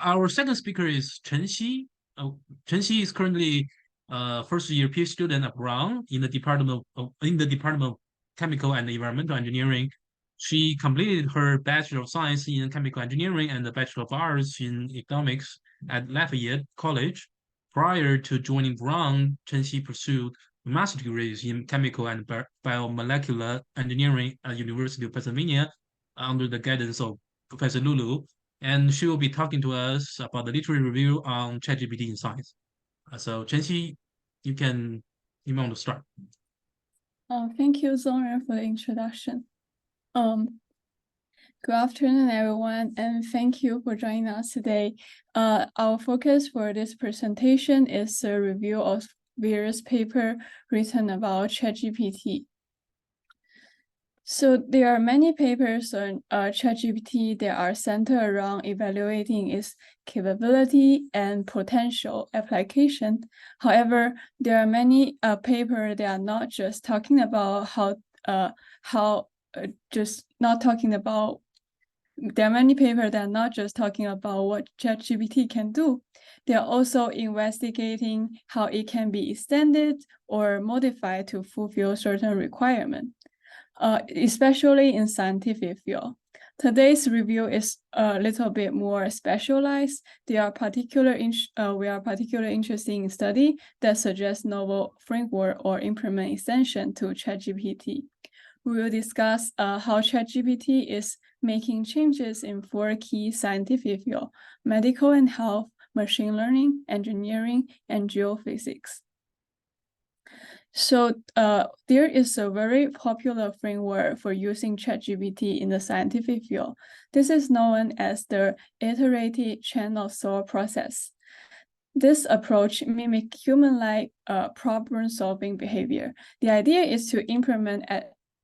Our second speaker is Chenxi. Chenxi is currently first year PhD student at Brown in the Department of Chemical and Environmental Engineering. She completed her Bachelor of Science in Chemical Engineering and the Bachelor of Arts in Economics at Lafayette College. Prior to joining Brown, Chenxi pursued master's degrees in Chemical and Biomolecular Engineering at University of Pennsylvania under the guidance of Professor Lulu, and she will be talking to us about the literary review on ChatGPT in science. So Chenxi, you can you want to start. Thank you, Zongren, for the introduction. Good afternoon, everyone, and thank you for joining us today. Our focus for this presentation is a review of various papers written about ChatGPT. So there are many papers on ChatGPT that are centered around evaluating its capability and potential application. However, there are many papers that are not just talking about there are many papers that are not just talking about what ChatGPT can do. They are also investigating how it can be extended or modified to fulfill certain requirements. Especially in scientific field. Today's review is a little bit more specialized. We are particularly interested in study that suggests novel framework or implement extension to ChatGPT. We will discuss how ChatGPT is making changes in 4 key scientific fields: medical and health, machine learning, engineering, and geophysics. So there is a very popular framework for using ChatGPT in the scientific field. This is known as the Iterated channel sort process. This approach mimics human-like problem-solving behavior. The idea is to implement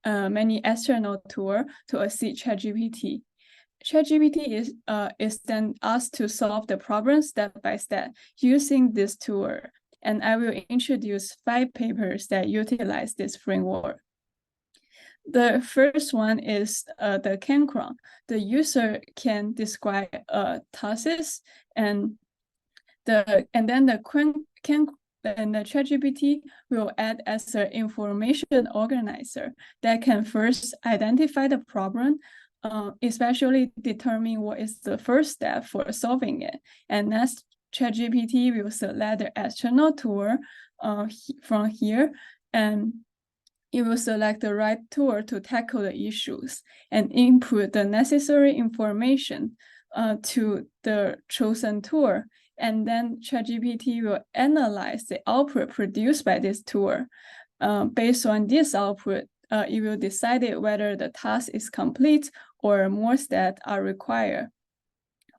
many external tools to assist ChatGPT. ChatGPT is then asked to solve the problem step by step using this tool. And I will introduce 5 papers that utilize this framework. The first one is the Chenxi. The user can describe tasks, and then the ChatGPT will act as an information organizer that can first identify the problem, especially determine what is the first step for solving it, and next ChatGPT will select the external tool from here, and it will select the right tool to tackle the issues and input the necessary information to the chosen tool. And then ChatGPT will analyze the output produced by this tool. Based on this output, it will decide whether the task is complete or more steps are required.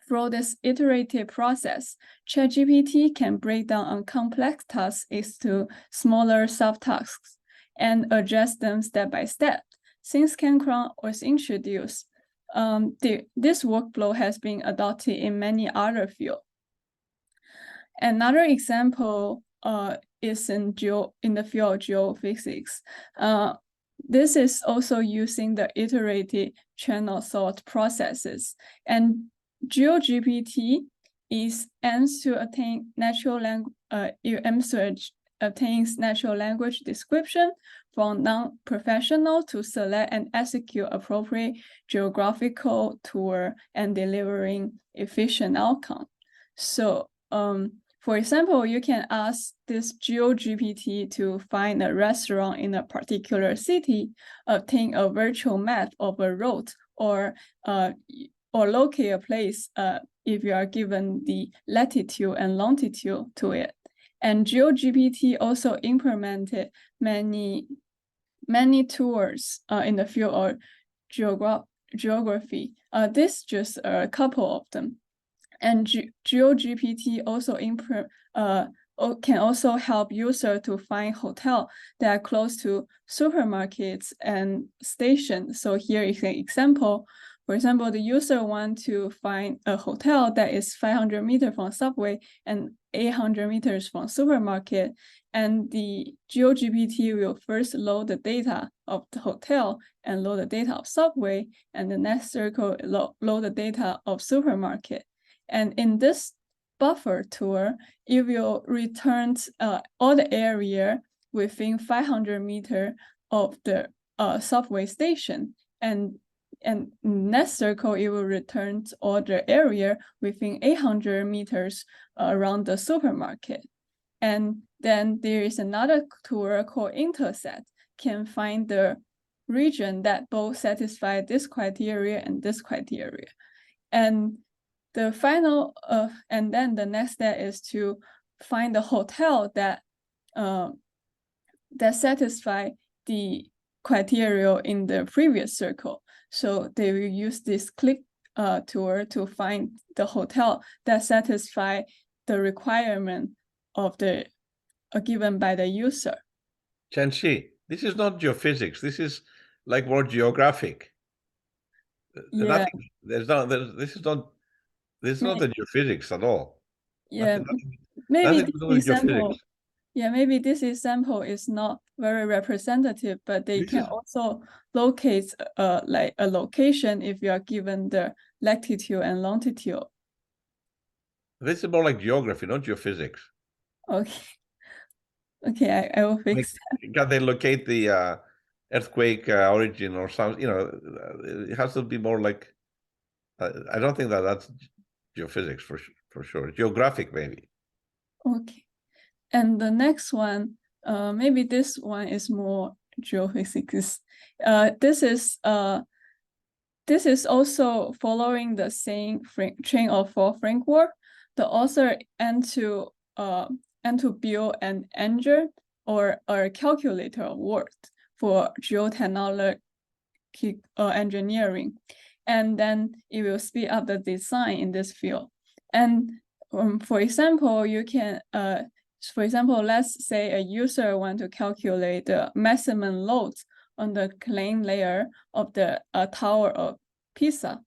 Through this iterative process, ChatGPT can break down a complex task into smaller subtasks and adjust them step by step. Since Chenxi was introduced, this workflow has been adopted in many other fields. Another example is in the field of geophysics. This is also using the iterated channel sort processes, and Geo GPT aims to obtain natural language description from non-professional to select and execute appropriate geographical tool and delivering efficient outcome. So, for example, you can ask this Geo GPT to find a restaurant in a particular city, obtain a virtual map of a road, or locate a place if you are given the latitude and longitude to it. And Geo GPT also implemented many tools in the field of geography. This just a couple of them. And Geo GPT also can also help users to find hotels that are close to supermarkets and stations. So here is an example. For example, the user wants to find a hotel that is 500 meters from subway and 800 meters from supermarket. And the Geo GPT will first load the data of the hotel and load the data of subway, and the next circle load the data of supermarket. And in this buffer tour, it will return all the area within 500 meters of the subway station. And in next circle, it will return all the area within 800 meters around the supermarket. And then there is another tour called Intercept, can find the region that both satisfy this criteria and this criteria. And the final, and then the next step is to find the hotel that that satisfy the criteria in the previous circle. So they will use this click tour to find the hotel that satisfy the requirement of the given by the user. Chenxi, this is not geophysics. This is like more geographic. Yeah. This is not the geophysics at all. Yeah, Nothing maybe to do this with example. geophysics. Yeah, maybe this example is not very representative, but they can also locate like a location if you are given the latitude and longitude. This is more like geography, not geophysics. Okay. Okay, I will fix that. Can they locate the earthquake origin or something? You know, it has to be more like. I don't think that's geophysics for sure. Geographic maybe. Okay. And the next one, maybe this one is more geophysics. This is also following the same chain of thought framework. The author aimed to build an engine or a calculator work for geotechnology engineering, and then it will speed up the design in this field. And for example, you can for example, let's say a user want to calculate the maximum load on the claim layer of the Tower of Pisa.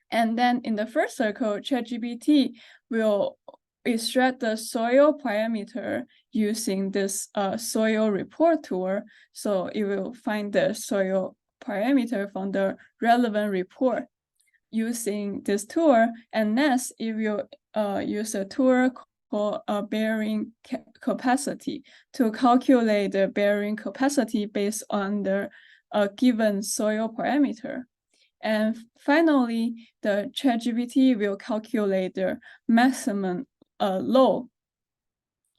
And then in the first circle, ChatGPT will extract the soil parameter using this soil report tool. So it will find the soil parameter from the relevant report using this tool. And next, it will use a tool called bearing capacity to calculate the bearing capacity based on the given soil parameter. And finally, the ChatGPT will calculate the maximum load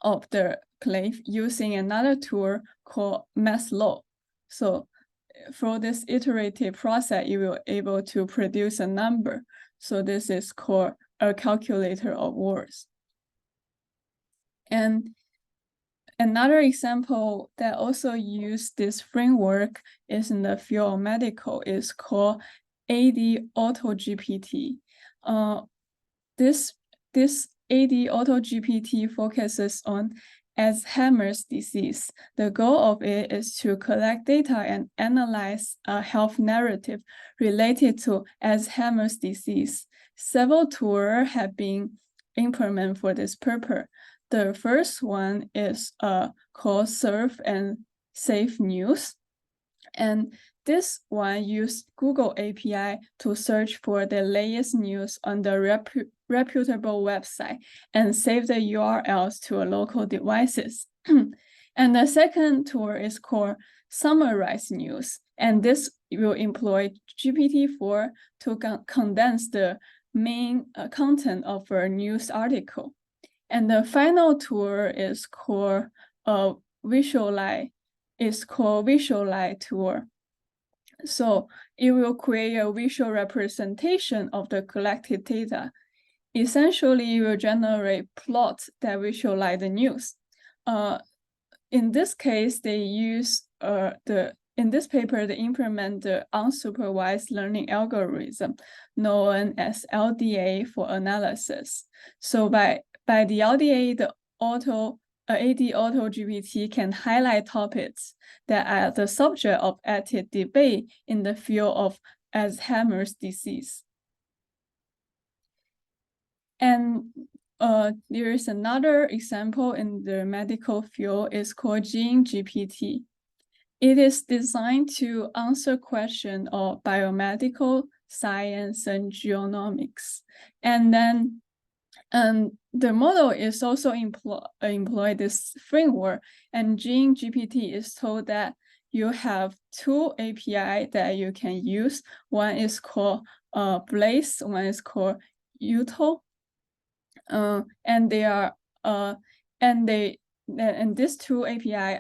of the clay using another tool called mass load. So for this iterative process, you will be able to produce a number. So this is called a calculator of words. And another example that also use this framework is in the field of medical, is called AdAuto GPT. This AdAuto GPT focuses on Alzheimer's disease. The goal of it is to collect data and analyze a health narrative related to Alzheimer's disease. Several tools have been implemented for this purpose. The first one is called Serve and Save News. And this one uses Google API to search for the latest news on the reputable website and save the URLs to local devices. And the second tool is called Summarize News. And this will employ GPT-4 to condense the main content of a news article. And the final tool is called Visualize tool. So it will create a visual representation of the collected data. Essentially, it will generate plots that visualize the news. In this case, they use in this paper, they implement the unsupervised learning algorithm known as LDA for analysis. So by the LDA, the AdAuto GPT can highlight topics that are the subject of active debate in the field of Alzheimer's disease. And there is another example in the medical field, is called Geo GPT. It is designed to answer questions of biomedical science, and genomics. And then the model is also employ this framework, and Geo GPT is told that you have two API that you can use. One is called Blaze, one is called AutoML, and they are and these two API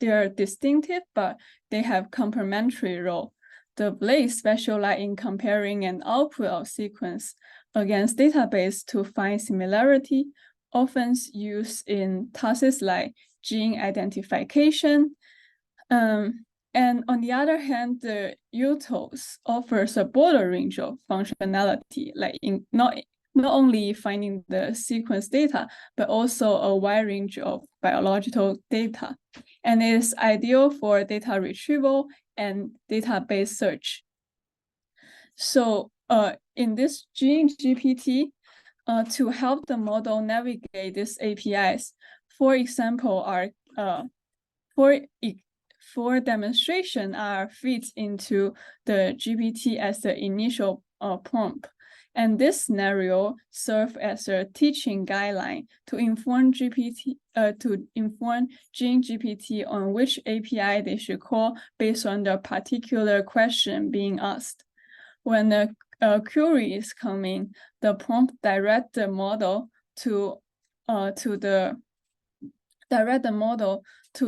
they are distinctive, but they have complementary role. The Blaze specialize in comparing an output of sequence against database to find similarity, often used in tasks like gene identification. And on the other hand, the UTOS offers a broader range of functionality, like in not only finding the sequence data, but also a wide range of biological data. And it is ideal for data retrieval and database search. So in this Geo GPT, to help the model navigate these APIs, for example, for demonstration are fed into the GPT as the initial prompt. And this scenario serves as a teaching guideline to inform Geo GPT on which API they should call based on the particular question being asked. When a query is coming, the prompt direct the model to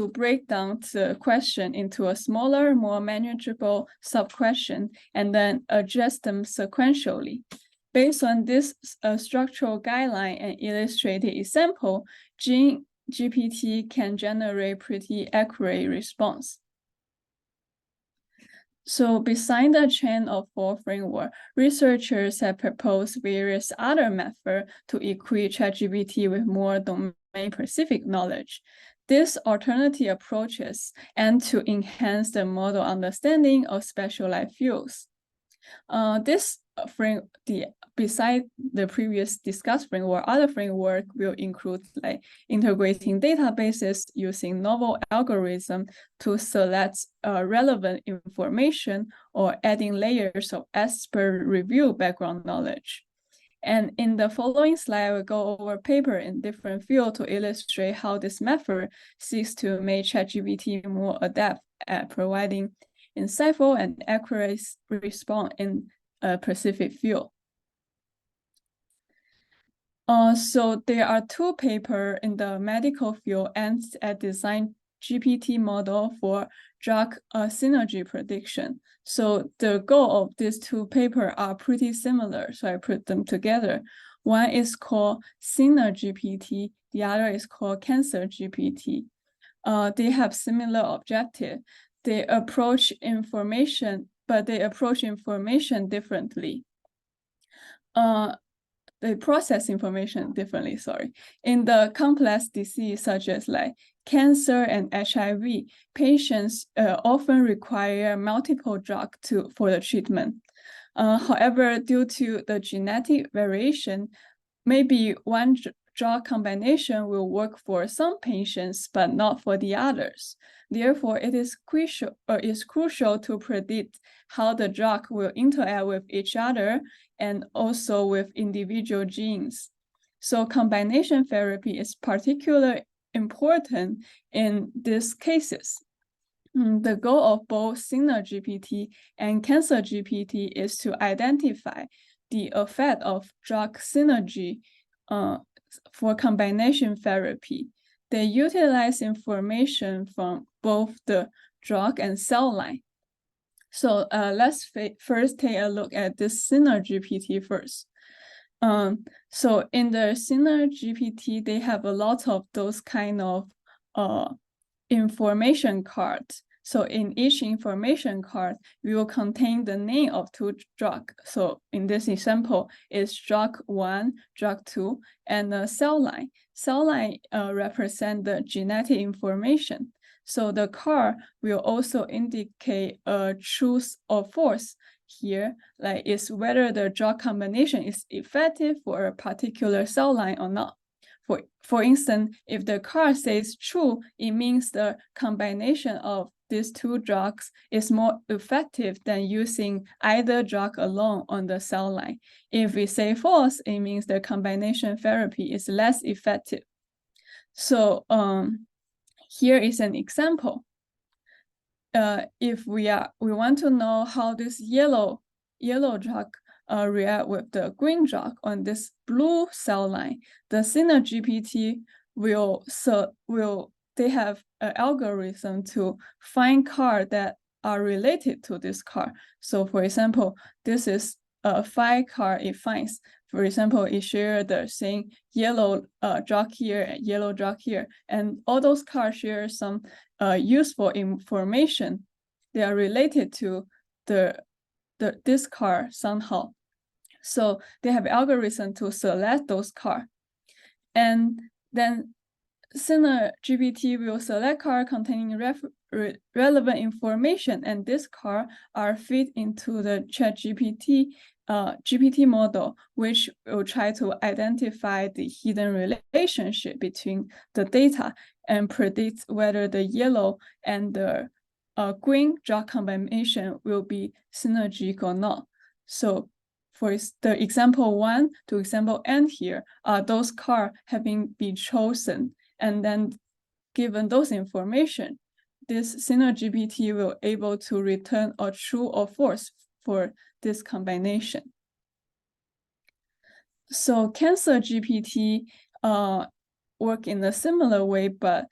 break down the question into a smaller, more manageable sub-question, and then address them sequentially. Based on this structural guideline and illustrated example, Geo GPT can generate pretty accurate response. So beside the chain of four framework, researchers have proposed various other methods to equip ChatGPT with more domain-specific knowledge. These alternative approaches aim to enhance the model understanding of specialized fields. Beside the previous discussed framework, other framework will include like integrating databases using novel algorithm to select relevant information, or adding layers of expert review background knowledge. And in the following slide, I will go over paper in different fields to illustrate how this method seeks to make ChatGPT more adept at providing insightful and accurate response in a specific field. So there are two papers in the medical field aimed at design GPT model for drug synergy prediction. So the goal of these two papers are pretty similar, so I put them together. One is called Synergy GPT, the other is called Cancer GPT. They have similar objective. They approach information differently. They process information differently, sorry. In the complex disease such as like cancer and HIV, patients often require multiple drugs for the treatment. However, due to the genetic variation, maybe one drug combination will work for some patients, but not for the others. Therefore, it is crucial to predict how the drug will interact with each other and also with individual genes. So combination therapy is particularly important in these cases. The goal of both Synergy GPT and Cancer GPT is to identify the effect of drug synergy for combination therapy. They utilize information from both the drug and cell line. So let's first take a look at this Synergy GPT first. So in the Synergy GPT, they have a lot of those kind of information cards. So in each information card, we will contain the name of two drugs. So in this example, it's drug 1, drug 2, and the cell line. Cell line represent the genetic information. So the card will also indicate a truth or false here, like is whether the drug combination is effective for a particular cell line or not. For instance, if the card says true, it means the combination of these two drugs is more effective than using either drug alone on the cell line. If we say false, it means the combination therapy is less effective. So here is an example. If we want to know how this yellow drug react with the green drug on this blue cell line, the Chenxi GPT they have an algorithm to find cars that are related to this car. So for example, this is a 5 car it finds. For example, it shares the same yellow drug here and yellow drug here, and all those cars share some useful information. They are related to this car somehow. So they have algorithm to select those cars. And then Chenxi GPT will select car containing relevant information, and this car are fed into the ChatGPT GPT model, which will try to identify the hidden relationship between the data and predict whether the yellow and the green drug combination will be synergic or not. So for the example 1 to example n here, those cars having been chosen, and then given those information, this Chenxi GPT will able to return a true or false for this combination. So Cancer GPT work in a similar way, but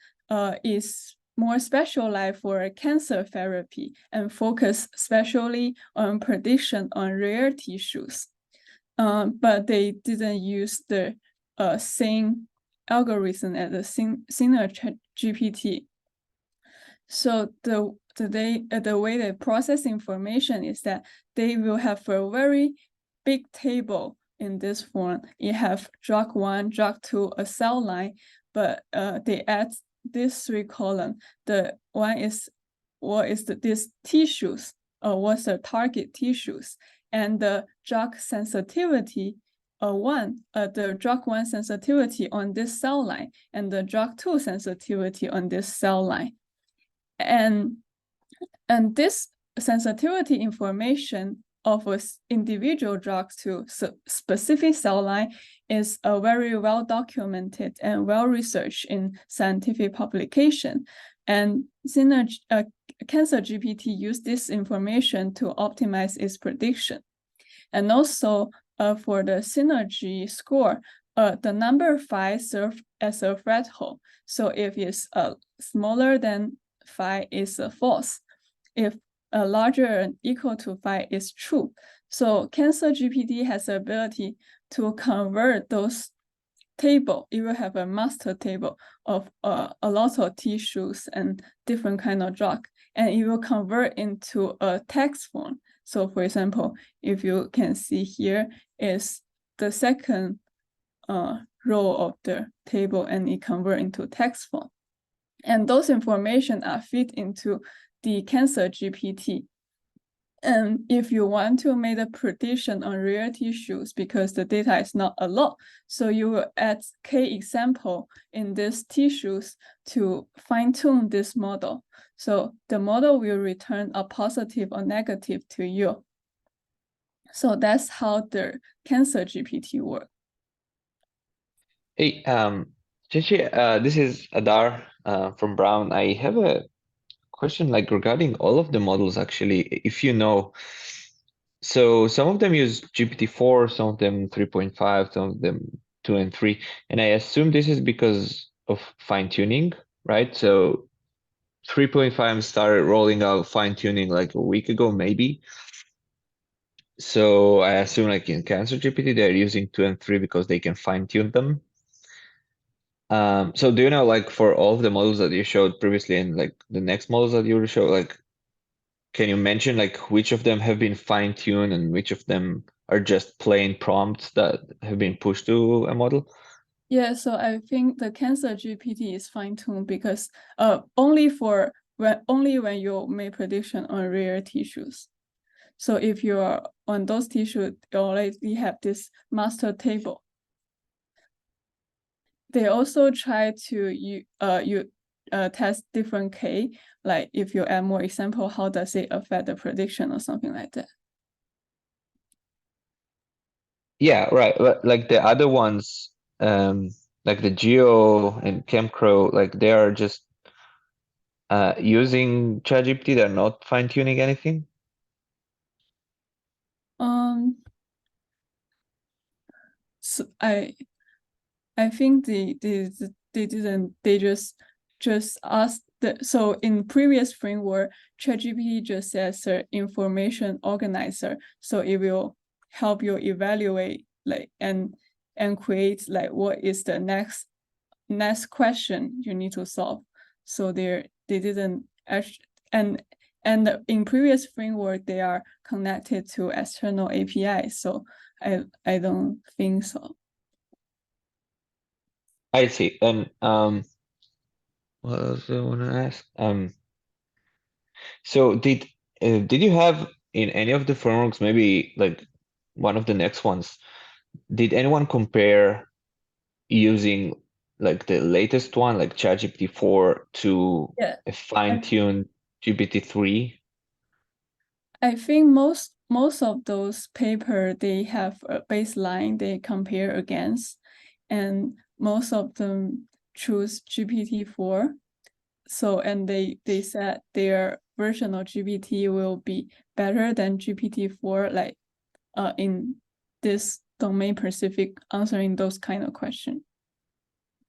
is more specialized for cancer therapy and focus especially on prediction on rare tissues. But they didn't use the same algorithm as the Chenxi GPT. So the way they process information is that they will have a very big table in this form. It have drug 1, drug 2, a cell line, but they add these 3 columns. The one is what is these tissues, what's the target tissues, and the drug sensitivity. The drug 1 sensitivity on this cell line, and the drug 2 sensitivity on this cell line. And this sensitivity information of an individual drug to specific cell line is a very well documented and well researched in scientific publication. And Cancer GPT used this information to optimize its prediction. And also for the synergy score, the number 5 serves as a threshold. So if it's smaller than 5 is false. If larger and equal to 5 is true. So Cancer GPT has the ability to convert those table. It will have a master table of a lot of tissues and different kind of drug, and it will convert into a text form. So for example, if you can see here is the second row of the table, and it convert into text form. And those information are fed into the Cancer GPT. And if you want to make a prediction on rare tissues, because the data is not a lot, so you will add K example in these tissues to fine-tune this model. So the model will return a positive or negative to you. So that's how the Cancer GPT works. Hey, Chenxi, this is Adar from Brown. I have a question like regarding all of the models actually, if you know. So some of them use GPT-4, some of them 3.5, some of them 2 and 3. And I assume this is because of fine-tuning, right? So 3.5 started rolling out fine-tuning like a week ago, maybe. So I assume like in Cancer GPT, they're using 2 and 3 because they can fine-tune them. So do you know, like for all of the models that you showed previously and like the next models that you will show, like, can you mention like which of them have been fine-tuned and which of them are just plain prompts that have been pushed to a model? Yeah, so I think the Cancer GPT is fine-tuned because only when you make prediction on rare tissues. So if you are on those tissues, you already have this master table. They also try to test different K, like if you add more example, how does it affect the prediction or something like that? Yeah, right. Like the other ones, like the Geo and ChemCrow, like they are just using ChatGPT. They're not fine-tuning anything. So I think they didn't, they just asked so in previous framework, ChatGPT just says information organizer, so it will help you evaluate like and create like what is the next question you need to solve. So they didn't actually, and in previous framework they are connected to external API, so I don't think so. I see. And what else do I want to ask? So did you have in any of the frameworks, maybe like one of the next ones, did anyone compare using like the latest one, like ChatGPT 4 to Yeah, a fine-tuned GPT-3? I think most of those paper, they have a baseline they compare against, and most of them choose GPT-4. So, and they said their version of GPT will be better than GPT-4, like in this domain specific answering those kind of questions.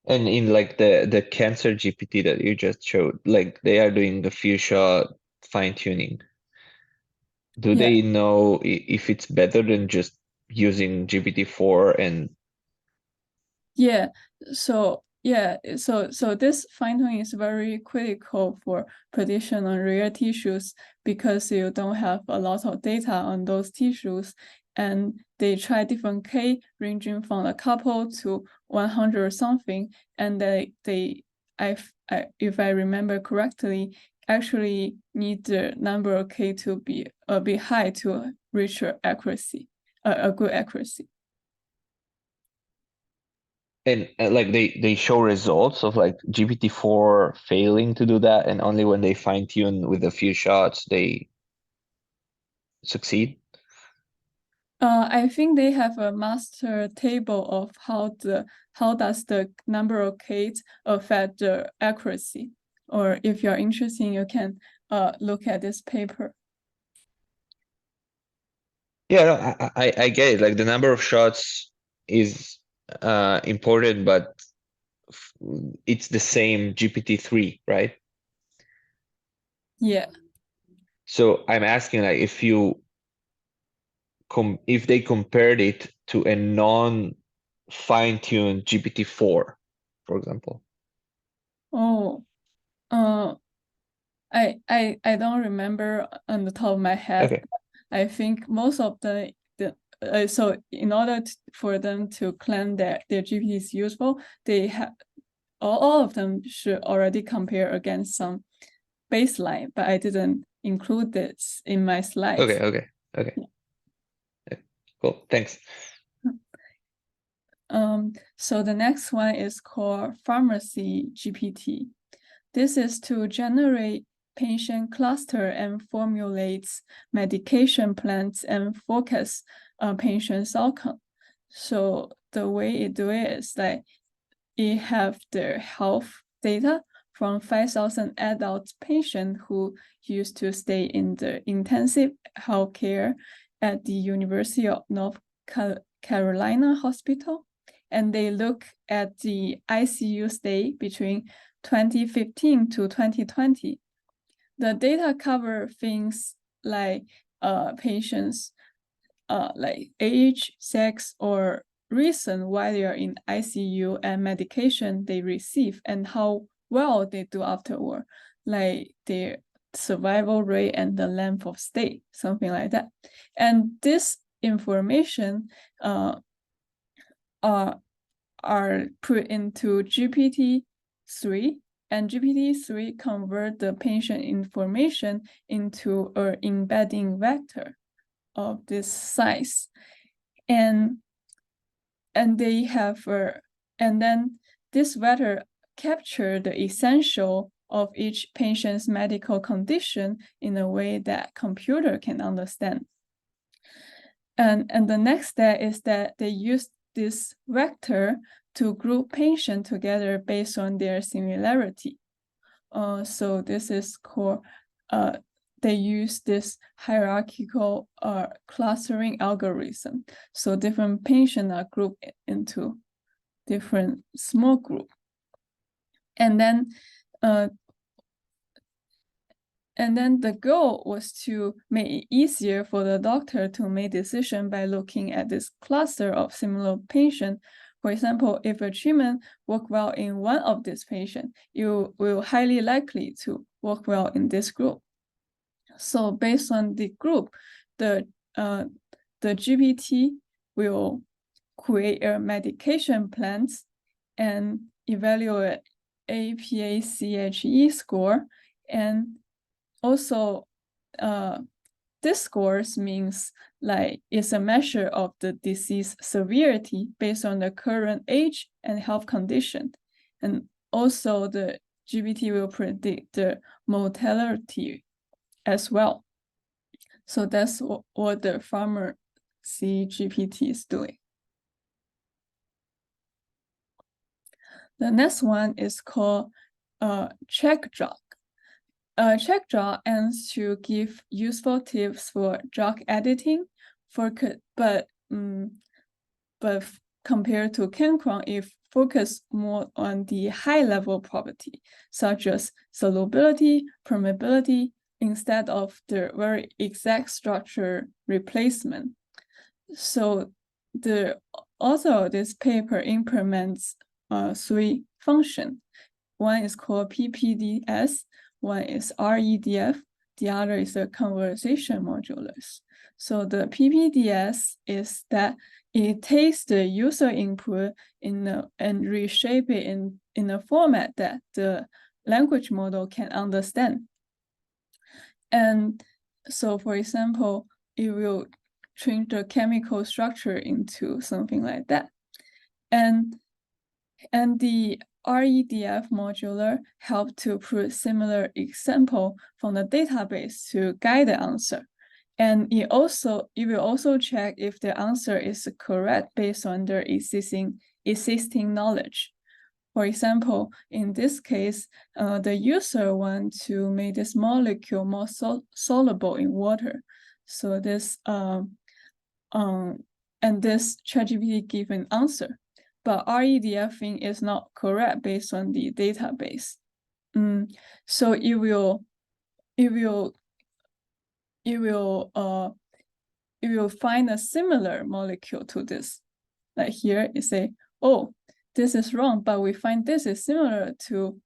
And in like the cancer GPT that you just showed, like they are doing a few shot fine-tuning. Do Yeah. they know if it's better than just using GPT-4 and Yeah, so this fine-tuning is very critical for prediction on rare tissues because you don't have a lot of data on those tissues, and they try different K ranging from a couple to 100 or something, and if I remember correctly, actually need the number of K to be a bit high to reach accuracy, a good accuracy. and like they show results of like GPT-4 failing to do that, and only when they fine-tune with a few shots they succeed? I think they have a master table of how does the number of Ks affect the accuracy. Or if you're interested, you can look at this paper. Yeah, no, I get it. Like the number of shots is important, but it's the same GPT-3, right? Yeah. So I'm asking like if you if they compared it to a non-fine-tuned GPT-4, for example. Oh, I don't remember on the top of my head. Okay. I think most of so in order for them to claim that their GPT is useful, they have all of them should already compare against some baseline, but I didn't include this in my slides. Okay. Yeah. Cool. Thanks. So the next one is called Pharmacy GPT. This is to generate patient cluster and formulates medication plans and focus patient's outcome. So the way it do it is that it have the health data from 5,000 adult patients who used to stay in the intensive health care at the University of North Carolina Hospital. And they look at the ICU stay between 2015 to 2020. The data cover things like patients like age, sex, or reason why they are in ICU and medication they receive and how well they do afterward, like their survival rate and the length of stay, something like that. And this information are put into GPT-3, and GPT-3 convert the patient information into an embedding vector of this size, and they have and then this vector capture the essential of each patient's medical condition in a way that computer can understand. And the next step is that they use this vector to group patients together based on their similarity. So this is called, they use this hierarchical clustering algorithm. So different patients are grouped into different small groups. And then the goal was to make it easier for the doctor to make decision by looking at this cluster of similar patients. For example, if a treatment work well in one of these patients, you will highly likely to work well in this group. So based on the group, the GPT will create a medication plans and evaluate APA-CHE score, and also this scores means like it's a measure of the disease severity based on the current age and health condition. And also the GPT will predict the mortality as well. So that's what the pharmacy GPT is doing. The next one is called CheckDrug. CheckDrug aims to give useful tips for drug editing, but compared to Chenxi, it focus more on the high-level property, such as solubility, permeability, instead of the very exact structure replacement. So the author of this paper implements 3 functions. One is called PPDS, one is REDF, the other is the conversation modulus. So the PPDS is that it takes the user input and reshape it in a format that the language model can understand. And so, for example, it will change the chemical structure into something like that. And the REDF modular help to put similar example from the database to guide the answer. And it will also check if the answer is correct based on their existing knowledge. For example, in this case, the user wants to make this molecule more soluble in water. So this and this ChatGPT give an answer, but REDF thing is not correct based on the database. So it will find a similar molecule to this. Like here, it say, oh, this is wrong, but we find this is similar to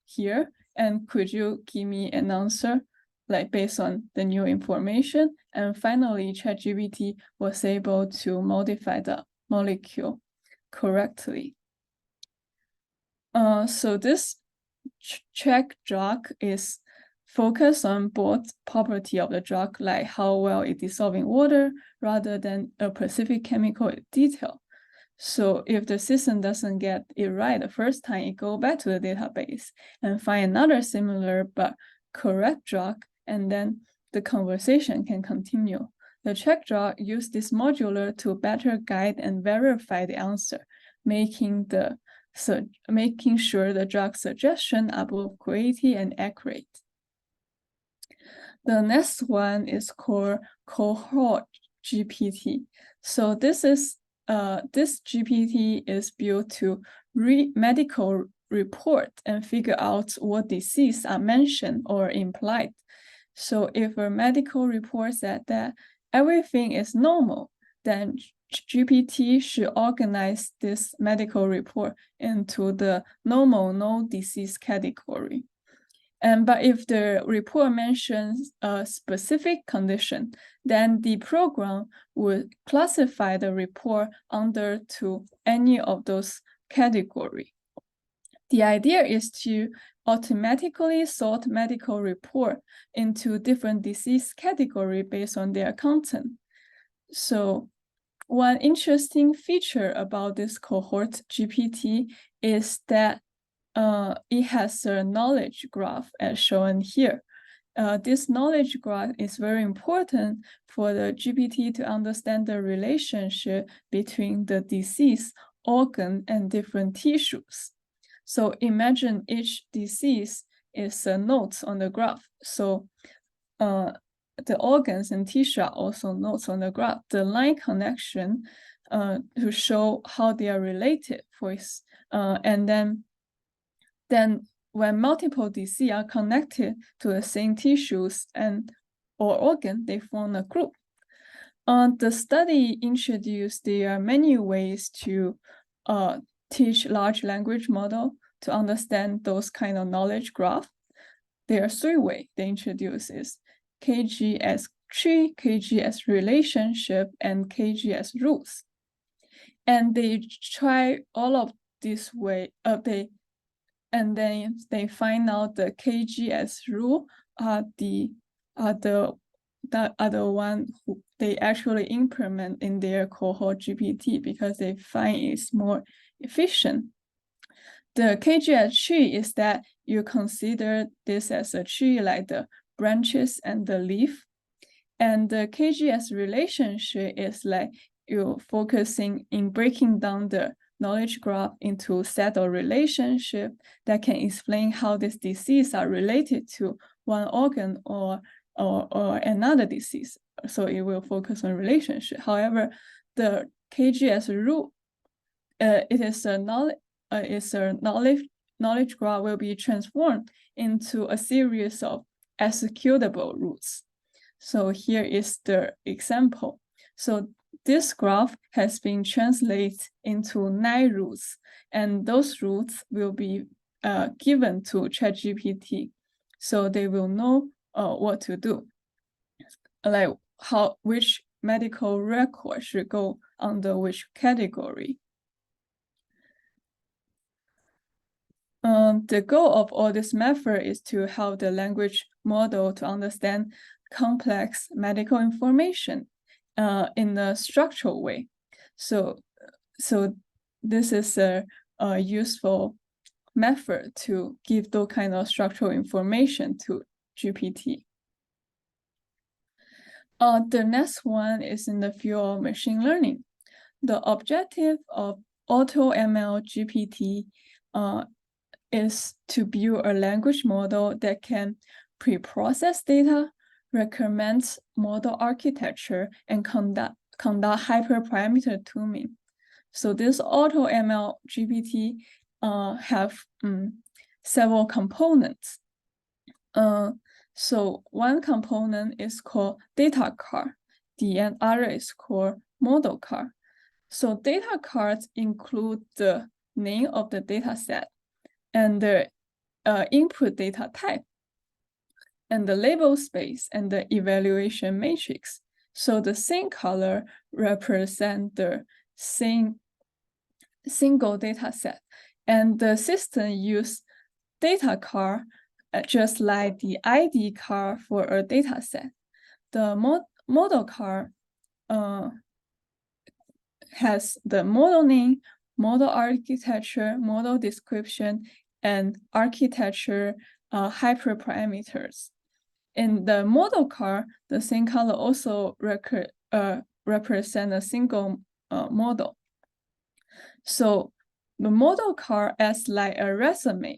here. And could you give me an answer, like based on the new information? And finally, ChatGPT was able to modify the molecule correctly. So this CheckDrug is focused on both property of the drug, like how well it dissolves in water, rather than a specific chemical detail. So if the system doesn't get it right the first time, it goes back to the database and find another similar but correct drug, and then the conversation can continue. The CheckDrug uses this modular to better guide and verify the answer, making sure the drug suggestions are both quality and accurate. The next one is called Cohort GPT. So this GPT is built to read medical report and figure out what diseases are mentioned or implied. So if a medical report said that everything is normal, then GPT should organize this medical report into the normal no disease category. But if the report mentions a specific condition, then the program would classify the report under to any of those categories. The idea is to automatically sort medical report into different disease categories based on their content. So one interesting feature about this Cohort GPT is that it has a knowledge graph as shown here. This knowledge graph is very important for the GPT to understand the relationship between the disease, organ, and different tissues. So imagine each disease is a node on the graph. So the organs and tissue are also nodes on the graph. The line connection to show how they are related, and then when multiple diseases are connected to the same tissues or organ, they form a group. The study introduced there are many ways to teach large language model to understand those kind of knowledge graph. There are 3 ways they introduce is KG as tree, KG as relationship, and KG as rules. And they try all of this way. And then they find out the KG as rule are the one who they actually implement in their Cohort GPT because they find it's more efficient. The KG as tree is that you consider this as a tree, like the branches and the leaf. And the KG as relationship is like you're focusing in breaking down the knowledge graph into a set of relationship that can explain how this disease are related to one organ or another disease. So it will focus on relationship. However, the KG as a rule, it is a knowledge graph will be transformed into a series of executable rules. So here is the example. So this graph has been translated into 9 rules, and those rules will be given to ChatGPT, so they will know what to do, like which medical record should go under which category. The goal of all this method is to help the language model to understand complex medical information in a structural way. So this is a useful method to give those kind of structural information to GPT. The next one is in the field of machine learning. The objective of AutoML GPT is to build a language model that can pre-process data, recommend model architecture, and conduct hyperparameter tuning. So this AutoML GPT have several components. So one component is called data card. The other is called model card. So data cards include the name of the data set and the input data type, and the label space and the evaluation matrix. So the same color represent the same single data set, and the system use data card just like the ID card for a data set. The model card has the model name, model architecture, model description, and architecture hyperparameters. In the model card, the same color also represent a single model. So the model card acts like a resume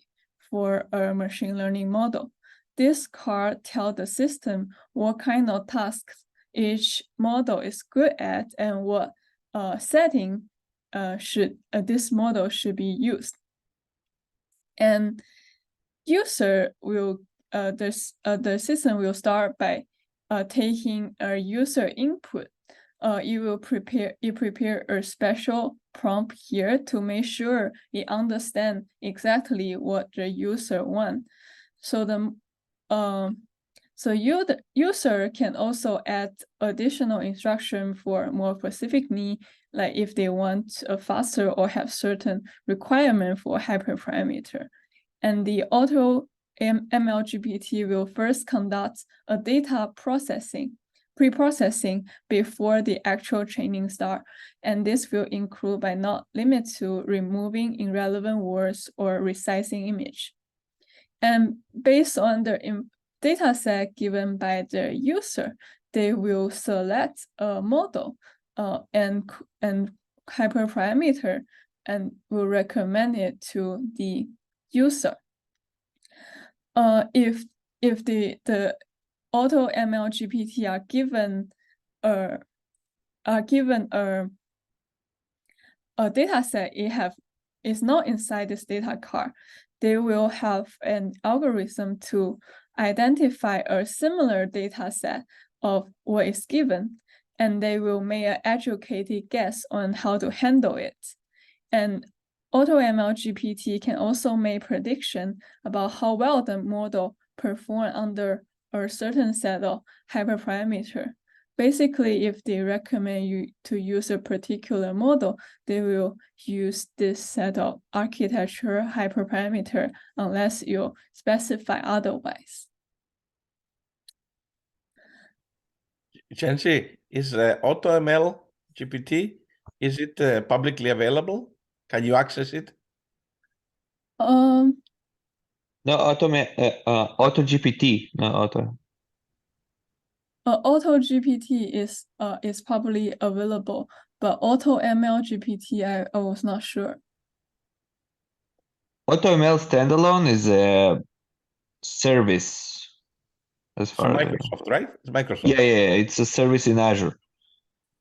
for a machine learning model. This card tells the system what kind of tasks each model is good at and what setting this model should be used. And user will the system will start by taking a user input. It prepare a special prompt here to make sure it understands exactly what the user wants. So the user can also add additional instruction for more specific need, like if they want a faster or have certain requirement for hyperparameter. And the AutoML GPT will first conduct a data processing pre-processing before the actual training start, and this will include but not limit to removing irrelevant words or resizing image. And based on the data set given by the user, they will select a model and hyperparameter and will recommend it to the user. If the AutoML GPT are given a data set is not inside this data card, they will have an algorithm to identify a similar data set of what is given, and they will make an educated guess on how to handle it. And AutoML GPT can also make prediction about how well the model perform under a certain set of hyperparameter. Basically, if they recommend you to use a particular model, they will use this set of architecture hyperparameter unless you specify otherwise. Chenxi, is AutoML GPT, is it publicly available? Can you access it? No, Auto GPT, not Auto. Auto GPT is probably available, but AutoML GPT, I was not sure. AutoML standalone is a service, as So far as I know. Microsoft, right? It's Microsoft. Yeah, it's a service in Azure.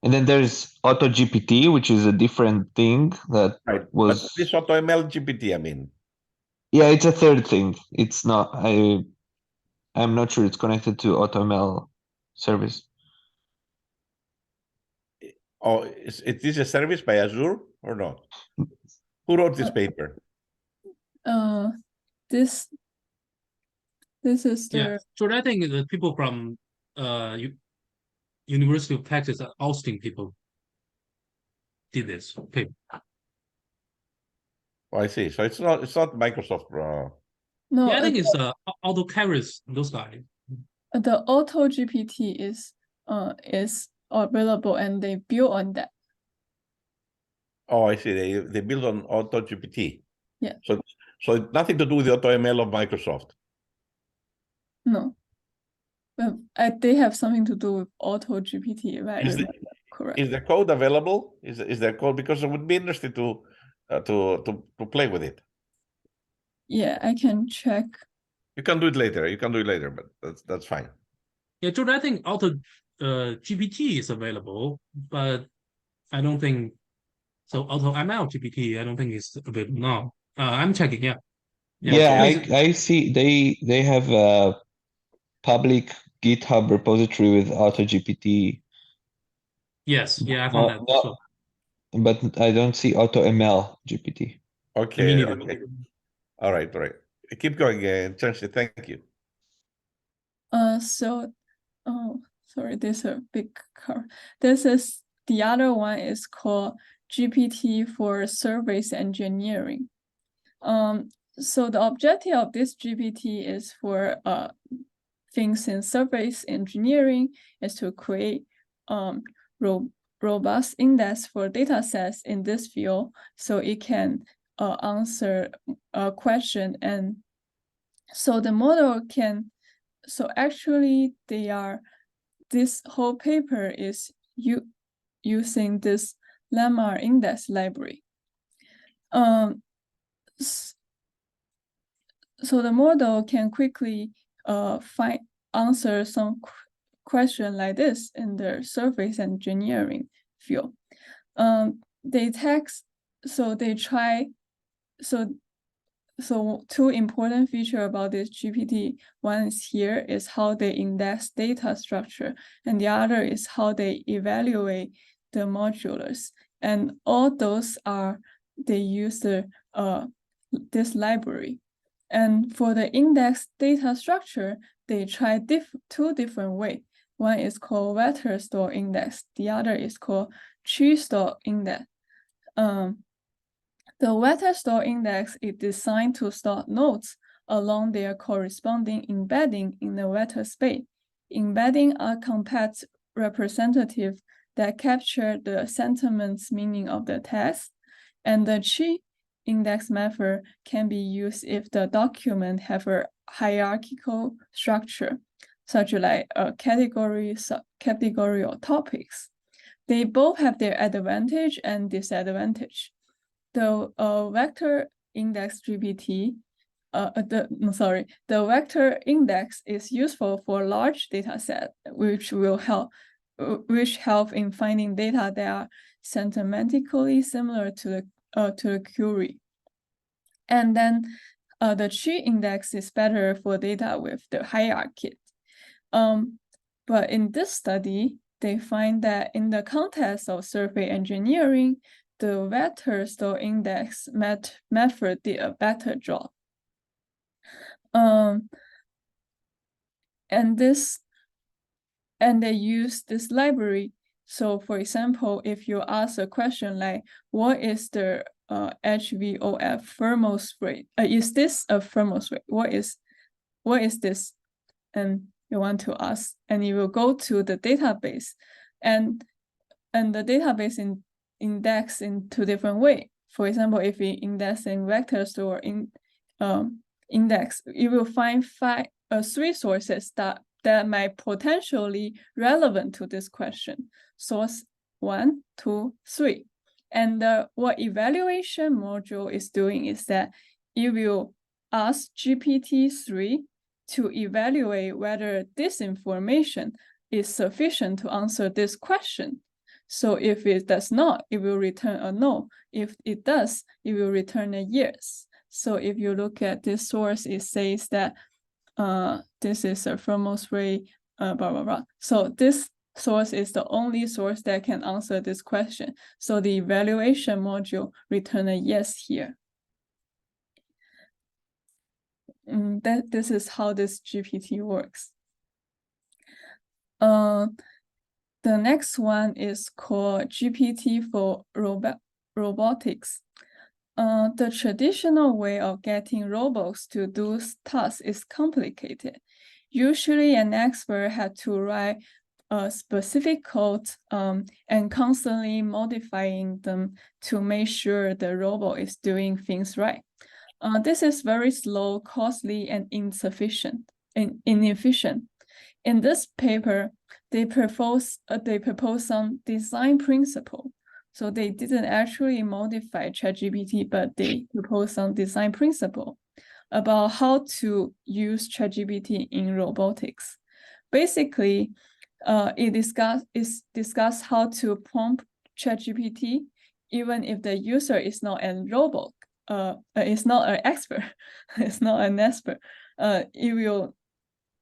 And then there's Auto GPT, which is a different thing that Right. was. But this AutoML GPT, I mean. Yeah, it's a third thing. It's not. I'm not sure it's connected to AutoML service. Oh, is this a service by Azure or not? Who wrote this paper? This is the Yeah. So I think the people from University of Texas at Austin people did this paper. Oh, I see. So it's not Microsoft. no. Yeah, I think it's AutoCaris, those guys. The Auto GPT is available and they build on that. Oh, I see. They build on Auto GPT. Yeah. So it's nothing to do with the AutoML of Microsoft. No. But they have something to do with Auto GPT, right? Correct. Is the code available? Is there code? Because I would be interested to play with it. Yeah, I can check. You can do it later. But that's fine. Yeah, Jordan, I think Auto GPT is available, but I don't think so. AutoML GPT, I don't think it's available now. I'm checking. Yeah. Yeah, Okay. I see. They have a public GitHub repository with Auto GPT. Yes. Yeah, I found that. No, So, but I don't see AutoML GPT. Okay. neither. Okay. All right. Keep going, Chenxi. Thank you. Sorry, this is a big car. The other one is called GPT for Service Engineering. So the objective of this GPT is for things in service engineering is to create robust index for data sets in this field, so it can answer a question. And so the model can. So actually, this whole paper is using this lemma index library. So the model can quickly answer some question like this in the service engineering field. So two important features about this GPT. One is here is how they index data structure, and the other is how they evaluate the modulars. And all those they use this library. And for the index data structure, they try two different ways. One is called vector store index. The other is called tree store index. The vector store index is designed to store nodes along their corresponding embedding in the vector space. Embedding are compact representative that capture the sentiments meaning of the text, and the Chi index method can be used if the document have a hierarchical structure, such like a category, subcategory, or topics. They both have their advantage and disadvantage. The vector index GPT, the vector index is useful for large data set, which help in finding data that are semantically similar to the query. And then the Chi index is better for data with the hierarchy. But in this study, they find that in the context of survey engineering, the vector store index method did a better job. And they use this library. So for example, if you ask a question like, what is the HVOF thermos rate? Is this a thermos rate? What is this? And you want to ask, and you will go to the database, and the database index in two different ways. For example, if we index in vector store index, you will find three sources that might potentially relevant to this question. Source 1, 2, 3. And what evaluation module is doing is that it will ask GPT-3 to evaluate whether this information is sufficient to answer this question. So if it does not, it will return a no. If it does, it will return a yes. So if you look at this source, it says that this is a thermos rate, blah, blah, blah. So this source is the only source that can answer this question. So the evaluation module return a yes here. This is how this GPT works. The next one is called GPT for robotics. The traditional way of getting robots to do tasks is complicated. Usually an expert had to write a specific code and constantly modifying them to make sure the robot is doing things right. This is very slow, costly, and inefficient. In this paper, they propose some design principle. So they didn't actually modify ChatGPT, but they proposed some design principle about how to use ChatGPT in robotics. Basically, it discuss how to prompt ChatGPT even if the user is not a robot. It's not an expert. It's not an expert. The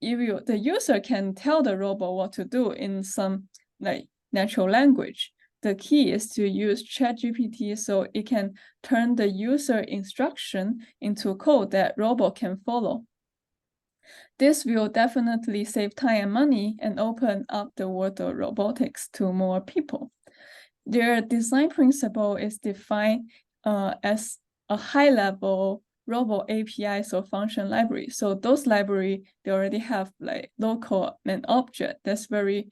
user can tell the robot what to do in some like natural language. The key is to use ChatGPT so it can turn the user instruction into code that robot can follow. This will definitely save time and money and open up the world of robotics to more people. Their design principle is defined as a high-level robot APIs or function library. So those library, they already have like local and object that's very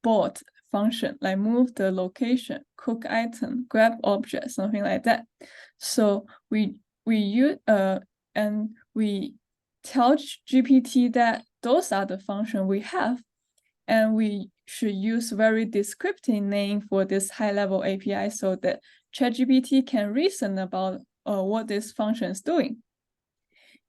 broad function, like move the location, cook item, grab object, something like that. So we use and we tell GPT that those are the function we have, and we should use very descriptive name for this high-level API so that ChatGPT can reason about what this function is doing.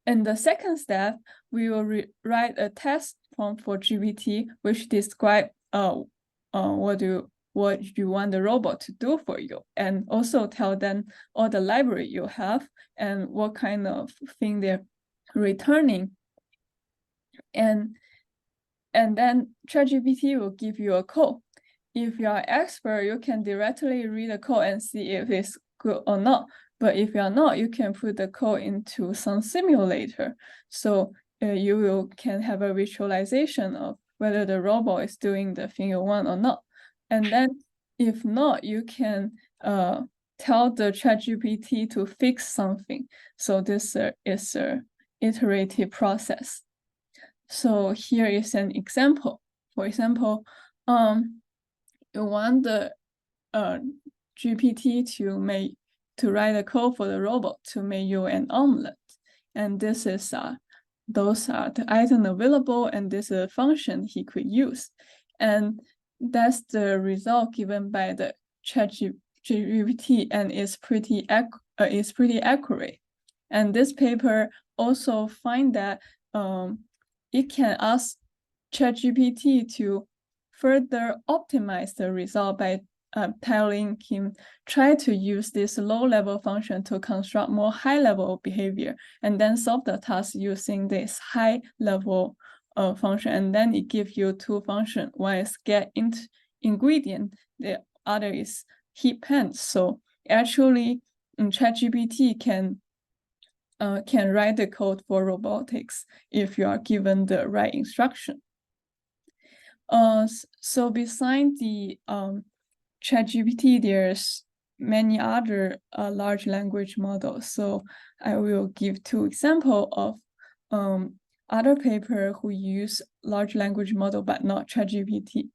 In the second step, we will write a test prompt for GPT, which describe what you want the robot to do for you, and also tell them all the library you have and what kind of thing they're returning. And then ChatGPT will give you a code. If you are an expert, you can directly read the code and see if it's good or not. But if you are not, you can put the code into some simulator. So you can have a visualization of whether the robot is doing the thing you want or not. And then if not, you can tell the ChatGPT to fix something. So this is an iterative process. So here is an example. For example, you want the GPT to write a code for the robot to make you an omelet, and this is those are the items available, and this is a function he could use, and that's the result given by the ChatGPT, and it's pretty accurate. And this paper also find that it can ask ChatGPT to further optimize the result by telling him try to use this low-level function to construct more high-level behavior, and then solve the task using this high-level function. And then it gives you two functions. One is get ingredient, the other is heat pans. So actually, ChatGPT can write the code for robotics if you are given the right instruction. So besides the ChatGPT, there's many other large language models. So I will give two examples of other paper who use large language model but not ChatGPT.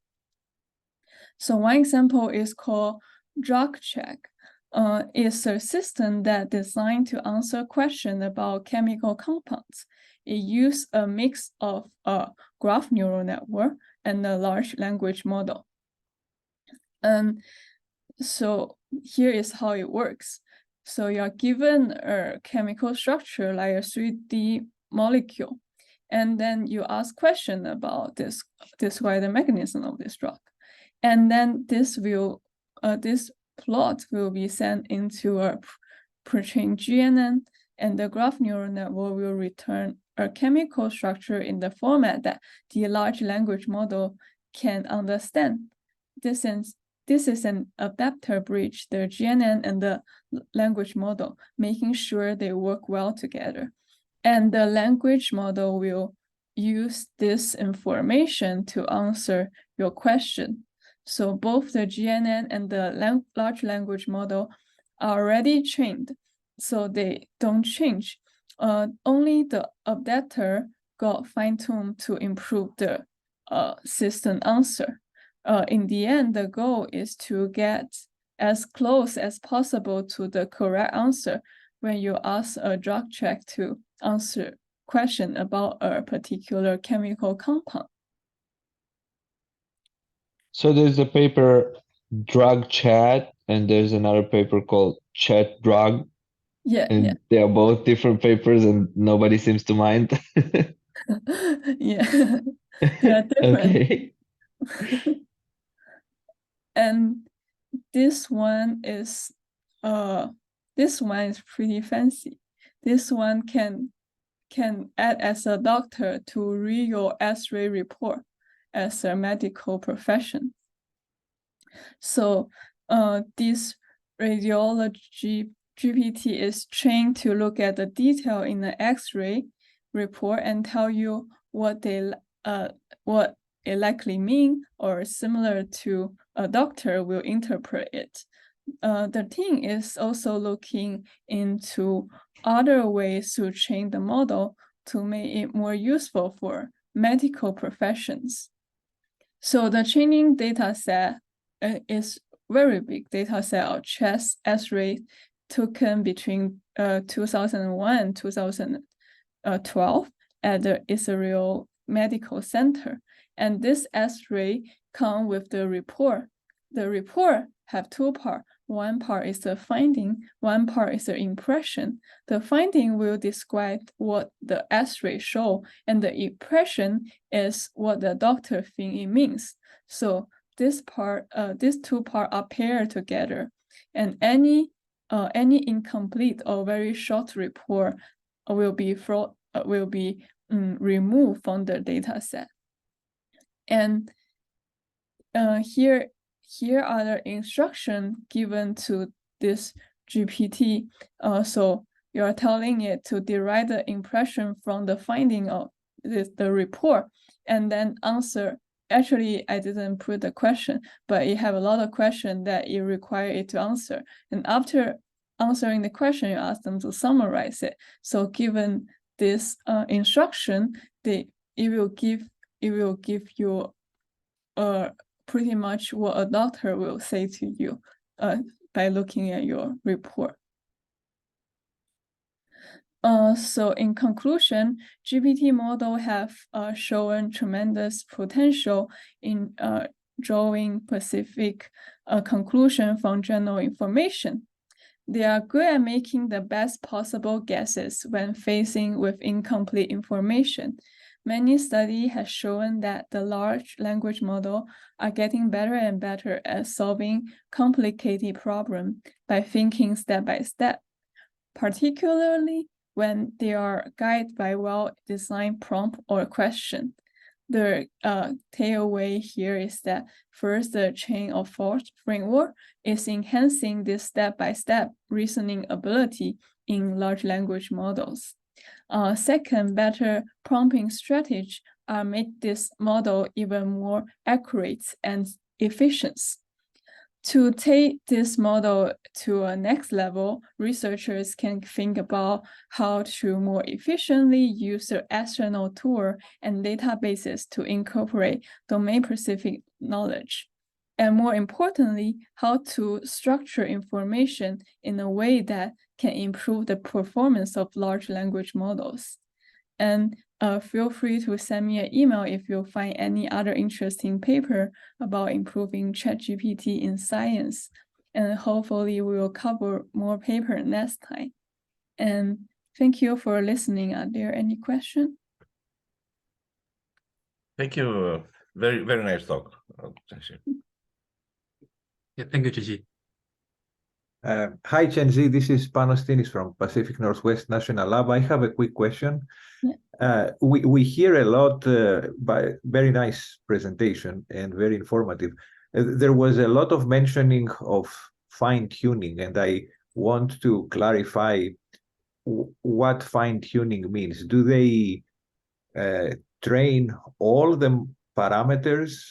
So one example is called Drug Check. It's a system that designed to answer questions about chemical compounds. It uses a mix of a graph neural network and a large language model. So here is how it works. So you're given a chemical structure like a 3D molecule, and then you ask questions about describe the mechanism of this drug. And then this plot will be sent into a pre-trained GNN, and the graph neural network will return a chemical structure in the format that the large language model can understand. This is an adapter bridge, the GNN and the language model, making sure they work well together. And the language model will use this information to answer your question. So both the GNN and the large language model are already trained, so they don't change. Only the adapter got fine-tuned to improve the system answer. In the end, the goal is to get as close as possible to the correct answer when you ask a drug check to answer question about a particular chemical compound. So there's a paper Drug Chat, and there's another paper called CheckDrug. Yeah, and yeah. they are both different papers, and nobody seems to mind. Yeah, they are different. Okay. And this one is pretty fancy. This one can act as a doctor to read your X-ray report as a medical profession. So this Radiology GPT is trained to look at the detail in the X-ray report and tell you what it likely mean, or similar to a doctor will interpret it. The team is also looking into other ways to train the model to make it more useful for medical professions. So the training data set is very big data set of chest X-ray taken between 2001 and 2012 at the Israel Medical Center. And this X-ray come with the report. The report have two parts. One part is the finding, one part is the impression. The finding will describe what the X-ray show, and the impression is what the doctor think it means. So this part, these two parts are paired together, and any incomplete or very short report will be removed from the data set. And here are the instructions given to this GPT. So you are telling it to derive the impression from the finding of the report, and then answer. Actually, I didn't put the question, but it have a lot of questions that it require it to answer. And after answering the question, you ask them to summarize it. So given this instruction, it will give you pretty much what a doctor will say to you by looking at your report. So in conclusion, GPT model have shown tremendous potential in drawing specific conclusion from general information. They are good at making the best possible guesses when facing with incomplete information. Many studies have shown that the large language model are getting better and better at solving complicated problems by thinking step by step, particularly when they are guided by well-designed prompt or question. The takeaway here is that first, the chain of thought framework is enhancing this step-by-step reasoning ability in large language models. Second, better prompting strategies make this model even more accurate and efficient. To take this model to a next level, researchers can think about how to more efficiently use the external tool and databases to incorporate domain-specific knowledge. And more importantly, how to structure information in a way that can improve the performance of large language models. And feel free to send me an email if you find any other interesting paper about improving ChatGPT in science. And hopefully we will cover more paper next time. And thank you for listening. Are there any questions? Thank you. Very, very nice talk. Yeah, thank you, Chenxi. Hi, Chenxi. This is Panos Tinis from Pacific Northwest National Lab. I have a quick question. Yeah. We hear a lot by very nice presentation and very informative. There was a lot of mentioning of fine-tuning, and I want to clarify what fine-tuning means. Do they train all the parameters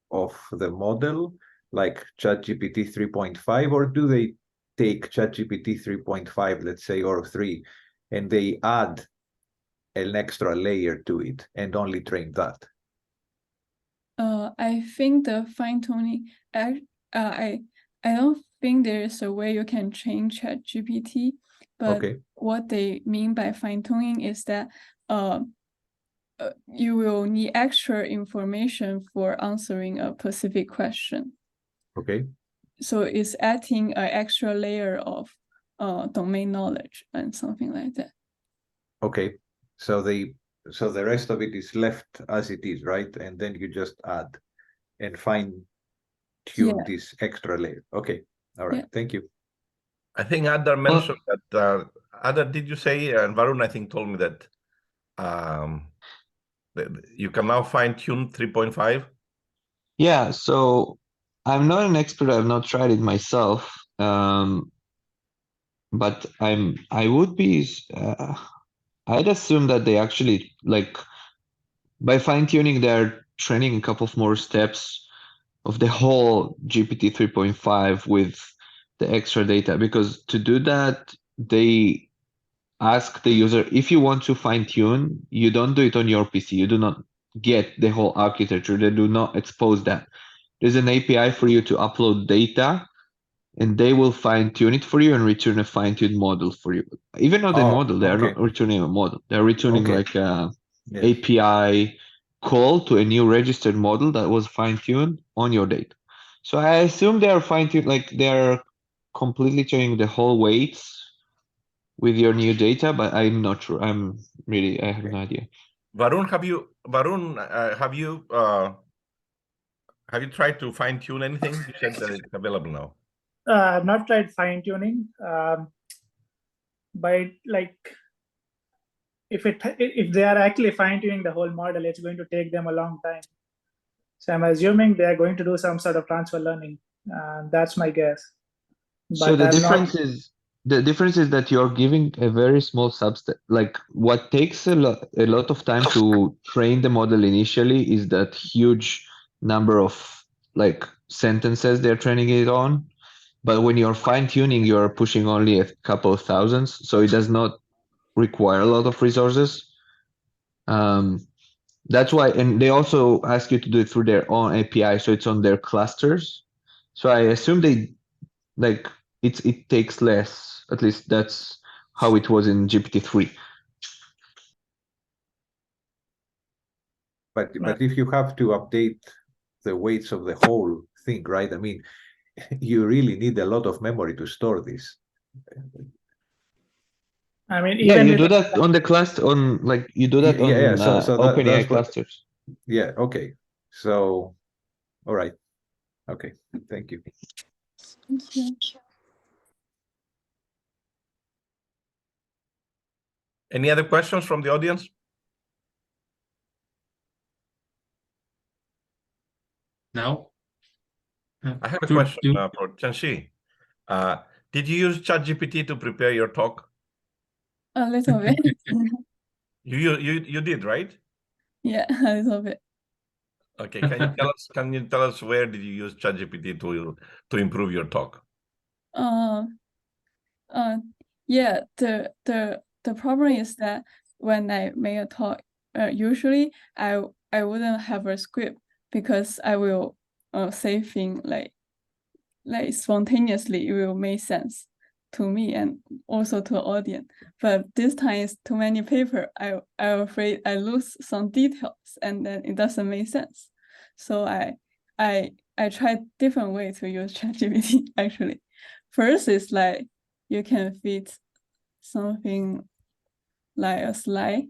of the model, like ChatGPT 3.5, or do they take ChatGPT 3.5, let's say, or 3, and they add an extra layer to it and only train that? I think the fine-tuning, I don't think there is a way you can train ChatGPT, but Okay. what they mean by fine-tuning is that you will need extra information for answering a specific question. Okay. So it's adding an extra layer of domain knowledge and something like that. Okay. So the rest of it is left as it is, right? And then you just add and fine-tune this extra layer. Okay. All right. Yeah. Thank you. I think Adar mentioned that. Adar, did you say? And Varun, I think, told me that you can now fine-tune 3.5. Yeah. So I'm not an expert. I've not tried it myself. But I would be. I'd assume that they actually, like, by fine-tuning, they're training a couple of more steps of the whole GPT 3.5 with the extra data, because to do that, they ask the user, if you want to fine-tune, you don't do it on your PC. You do not get the whole architecture. They do not expose that. There's an API for you to upload data, and they will fine-tune it for you and return a fine-tuned model for you. Even not a model, they are not returning a model. They're returning like a API call to a new registered model that was fine-tuned on your data. So I assume they are fine-tuned, like they're completely changing the whole weights with your new data, but I'm not sure. I have no idea. Varun, have you tried to fine-tune anything? You said that it's available now. I've not tried fine-tuning, but like if they are actually fine-tuning the whole model, it's going to take them a long time. So I'm assuming they are going to do some sort of transfer learning. That's my guess. But so the difference is that you're giving a very small subset. Like what takes a lot of time to train the model initially is that huge number of like sentences they're training it on. But when you're fine-tuning, you're pushing only a couple of thousands, so it does not require a lot of resources. That's why, and they also ask you to do it through their own API, so it's on their clusters. So I assume they like it takes less. At least that's how it was in GPT-3. But if you have to update the weights of the whole thing, right? I mean, you really need a lot of memory to store this. I mean, Yeah, even you with do that on the cluster on like you do that Yeah, on so OpenAI that's what. clusters. Yeah. Okay. So, all right. Okay. Thank you. Thank you. Any other questions from the audience? No. I have a Sure, question do- for Chenxi. Did you use ChatGPT to prepare your talk? A little bit. You did, right? Yeah, a little bit. Okay. Can you tell us where did you use ChatGPT to improve your talk? Yeah, the problem is that when I make a talk, usually I wouldn't have a script because I will say things like spontaneously. It will make sense to me and also to the audience. But this time it's too many paper. I'm afraid I lose some details and then it doesn't make sense. So I tried different way to use ChatGPT actually. First is like you can feed something like a slide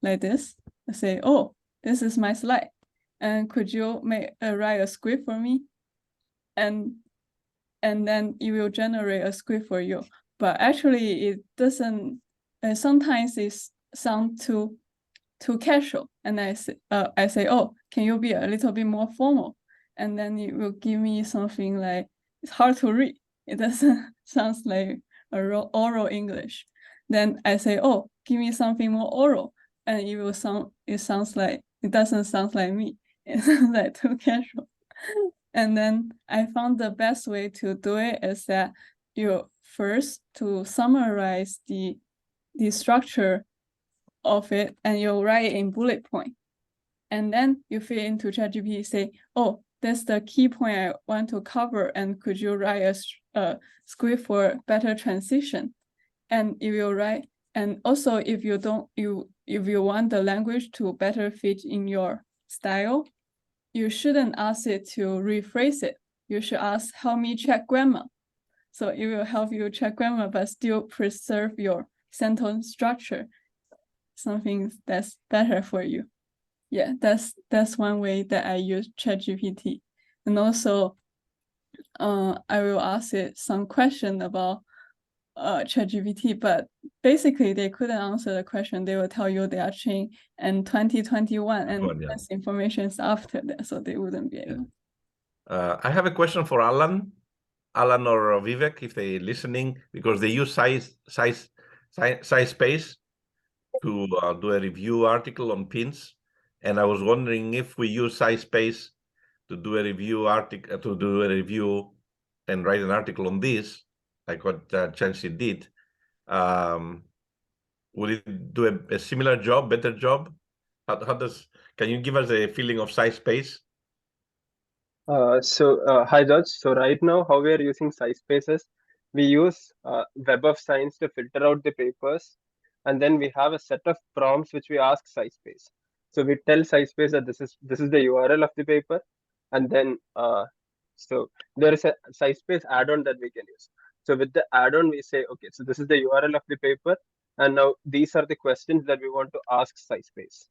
like this. I say, oh, this is my slide. And could you write a script for me? And then it will generate a script for you. But actually it doesn't, sometimes it sound too casual. And I say, oh, can you be a little bit more formal? And then it will give me something like, it's hard to read. It doesn't sound like oral English. Then I say, oh, give me something more oral. And it doesn't sound like me. It sounds like too casual. And then I found the best way to do it is that you first to summarize the structure of it and you write it in bullet point. And then you fit into ChatGPT, say, oh, that's the key point I want to cover. And could you write a script for better transition? And it will write. And also if you want the language to better fit in your style, you shouldn't ask it to rephrase it. You should ask, help me check grammar. So it will help you check grammar, but still preserve your sentence structure. Something that's better for you. Yeah, that's one way that I use ChatGPT. And also, I will ask it some question about ChatGPT, but basically they couldn't answer the question. They will tell you they are trained in 2021 and this information is after that, so they wouldn't be able. I have a question for Alan or Vivek, if they're listening, because they use SciSpace to do a review article on pins. And I was wondering if we use SciSpace to do a review and write an article on this, like what Chenxi did. Will it do a similar job, better job? Can you give us a feeling of SciSpace? Hi George. So right now, how we are using SciSpace is we use Web of Science to filter out the papers, and then we have a set of prompts which we ask SciSpace. So we tell SciSpace that this is the URL of the paper, and then so there is a SciSpace add-on that we can use. So with the add-on, we say, okay, so this is the URL of the paper, and now these are the questions that we want to ask SciSpace.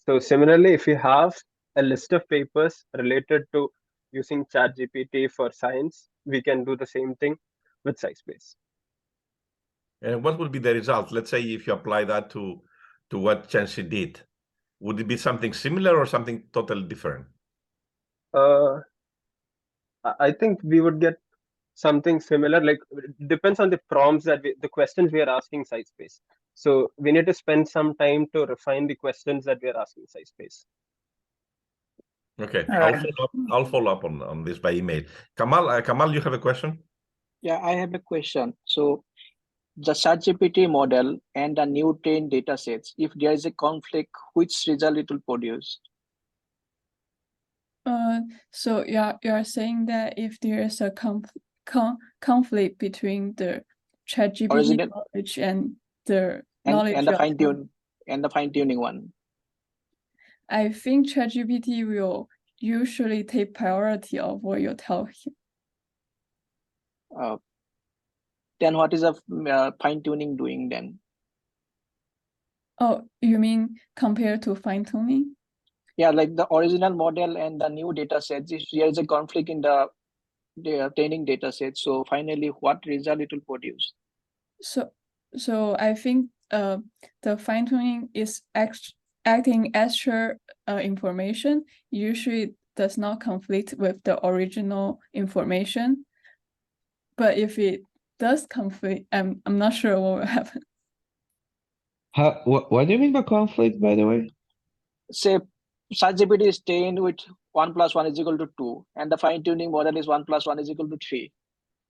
So similarly, if you have a list of papers related to using ChatGPT for science, we can do the same thing with SciSpace. And what would be the result? Let's say if you apply that to what Chenxi did, would it be something similar or something totally different? I think we would get something similar. Like it depends on the prompts the questions we are asking SciSpace. So we need to spend some time to refine the questions that we are asking SciSpace. Okay, I'll follow up on this by email. Kamal, you have a question? Yeah, I have a question. So the ChatGPT model and the new trained data sets, if there is a conflict, which result it will produce? So you're saying that if there is a conflict between the ChatGPT Original knowledge and the knowledge and the fine tuning one. I think ChatGPT will usually take priority of what you tell him. Then what is the fine tuning doing then? Oh, you mean compared to fine tuning? Yeah, like the original model and the new data sets, if there is a conflict in the training data set, so finally what result it will produce? So I think the fine tuning is acting extra information. Usually does not conflict with the original information. But if it does conflict, I'm not sure what will happen. What do you mean by conflict, by the way? Say ChatGPT is trained with 1 + 1 is equal to 2, and the fine tuning model is 1 + 1 is equal to 3.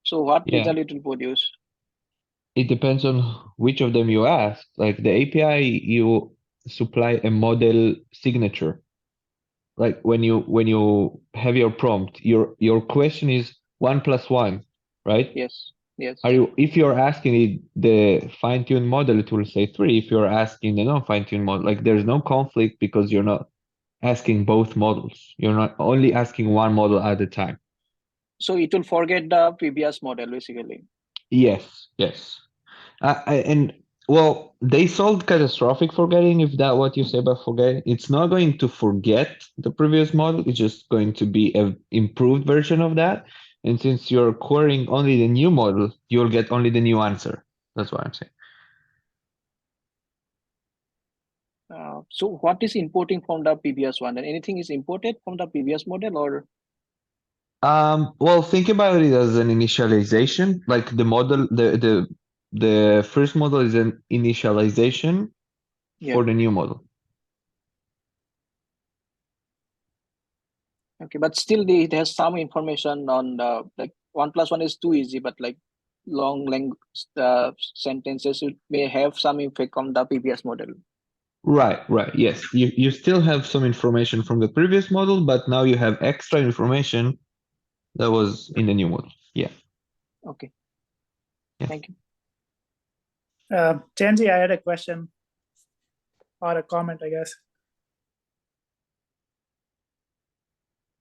So what result it will produce? It depends on which of them you ask. Like the API, you supply a model signature. Like when you have your prompt, your question is 1 + 1, right? Yes. If you're asking it the fine-tuned model, it will say 3. If you're asking the non-fine-tuned model, like there's no conflict because you're not asking both models. You're not only asking one model at a time. So it will forget the previous model basically. Yes. And well, they solved catastrophic forgetting, if that's what you say about forgetting. It's not going to forget the previous model. It's just going to be an improved version of that. And since you're querying only the new model, you'll get only the new answer. That's what I'm saying. So what is importing from the previous one? And anything is imported from the previous model or? Well, think about it as an initialization. Like the model, the first model is an initialization for the new model. Okay, but still it has some information on the, like 1 + 1 is too easy, but like long length sentences, it may have some effect on the previous model. Right. Yes, you still have some information from the previous model, but now you have extra information that was in the new model. Yeah. Okay. Yeah. Thank you. Chenxi, I had a question or a comment, I guess.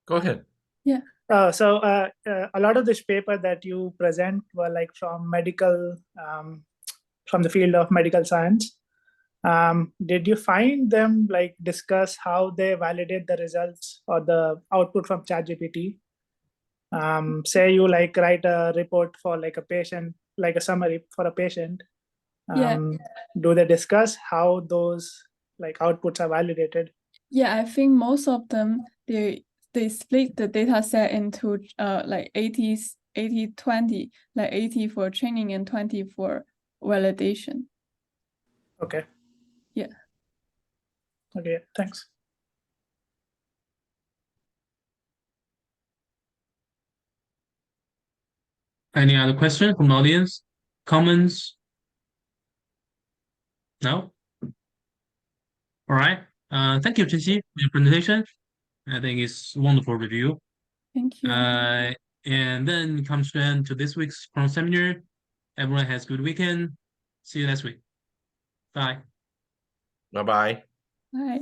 Go ahead. Yeah. So a lot of this paper that you present were like from medical, from the field of medical science. Did you find them like discuss how they validate the results or the output from ChatGPT? Say you like write a report for like a patient, like a summary for a patient. Do they discuss how those like outputs are validated? Yeah, I think most of them they split the data set into like 80-20, like 80 for training and 20 for validation. Okay. Yeah. Okay, thanks. Any other question from the audience? Comments? No? All right. Thank you, Chenxi, for your presentation. I think it's a wonderful review. Thank you. And then comes to end to this week's Chrome seminar. Everyone has a good weekend. See you next week. Bye. Bye-bye. Bye.